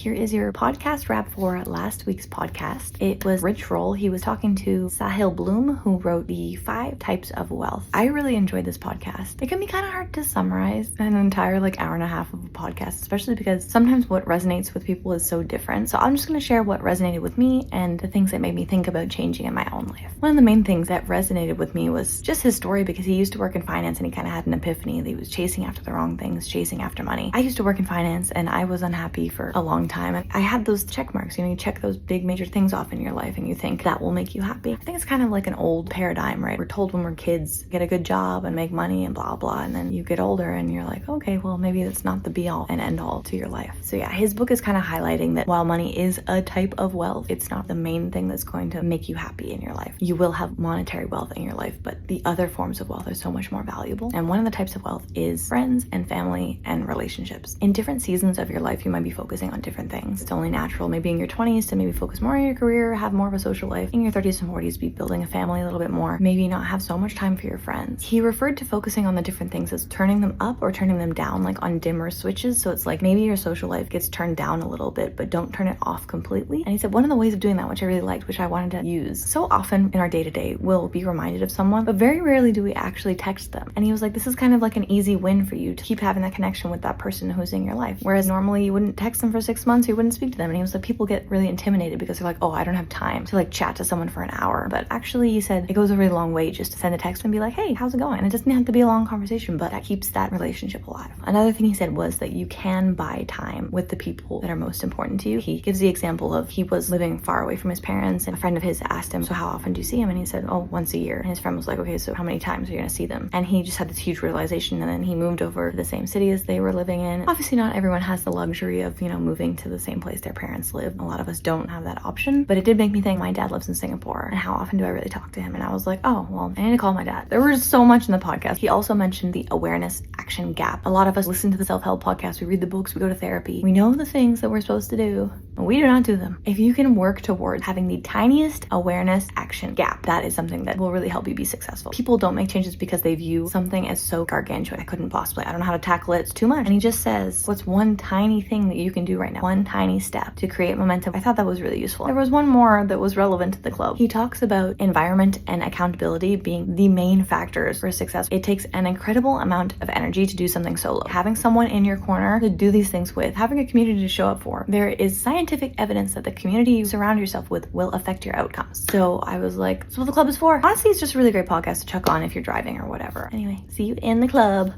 Here is your podcast wrap for last week's podcast. It was Rich Roll. He was talking to Sahil Bloom, who wrote the 5 Types of Wealth. I really enjoyed this podcast. It can be kind of hard to summarize an entire hour and a half of a podcast, especially because sometimes what resonates with people is so different. So I'm just going to share what resonated with me and the things that made me think about changing in my own life. One of the main things that resonated with me was just his story, because he used to work in finance and he kind of had an epiphany that he was chasing after the wrong things, chasing after money. I used to work in finance and I was unhappy for a long time. And I had those check marks, you check those big major things off in your life and you think that will make you happy. I think it's kind of like an old paradigm, right? We're told when we're kids, get a good job and make money and blah, blah. And then you get older and you're like, okay, well, maybe that's not the be all and end all to your life. So yeah, his book is kind of highlighting that while money is a type of wealth, it's not the main thing that's going to make you happy in your life. You will have monetary wealth in your life, but the other forms of wealth are so much more valuable. And one of the types of wealth is friends and family and relationships. In different seasons of your life, you might be focusing on different things. It's only natural, maybe in your 20s, to maybe focus more on your career, have more of a social life. In your 30s and 40s, be building a family a little bit more, maybe not have so much time for your friends. He referred to focusing on the different things as turning them up or turning them down, like on dimmer switches. So it's like maybe your social life gets turned down a little bit, but don't turn it off completely. And he said one of the ways of doing that, which I really liked, which I wanted to use. So often in our day-to-day, we'll be reminded of someone, but very rarely do we actually text them. And he was like, this is kind of like an easy win for you to keep having that connection with that person who's in your life. Whereas normally you wouldn't text them for 6 months, you wouldn't speak to them. And he was like, people get really intimidated because they're like, oh, I don't have time to chat to someone for an hour. But actually, he said it goes a really long way just to send a text and be like, hey, how's it going? And it doesn't have to be a long conversation, but that keeps that relationship alive. Another thing he said was that you can buy time with the people that are most important to you. He gives the example of he was living far away from his parents and a friend of his asked him, so how often do you see him? And he said, oh, once a year. And his friend was like, okay, so how many times are you gonna see them? And he just had this huge realization, and then he moved over to the same city as they were living in. Obviously not everyone has the luxury of, moving to the same place their parents live. A lot of us don't have that option, but it did make me think, my dad lives in Singapore, and how often do I really talk to him? And I was like, oh, well, I need to call my dad. There was so much in the podcast. He also mentioned the awareness action gap. A lot of us listen to the self-help podcast, we read the books, we go to therapy. We know the things that we're supposed to do, but we do not do them. If you can work towards having the tiniest awareness action gap, that is something that will really help you be successful. People don't make changes because they view something as so gargantuan. I couldn't possibly, I don't know how to tackle it, it's too much. And he just says, what's one tiny thing that you can do right now? One tiny step to create momentum. I thought that was really useful. There was one more that was relevant to the club. He talks about environment and accountability being the main factors for success. It takes an incredible amount of energy to do something solo. Having someone in your corner to do these things with, having a community to show up for. There is scientific evidence that the community you surround yourself with will affect your outcomes. So I was like, that's what the club is for. Honestly, it's just a really great podcast to chuck on if you're driving or whatever. Anyway, see you in the club.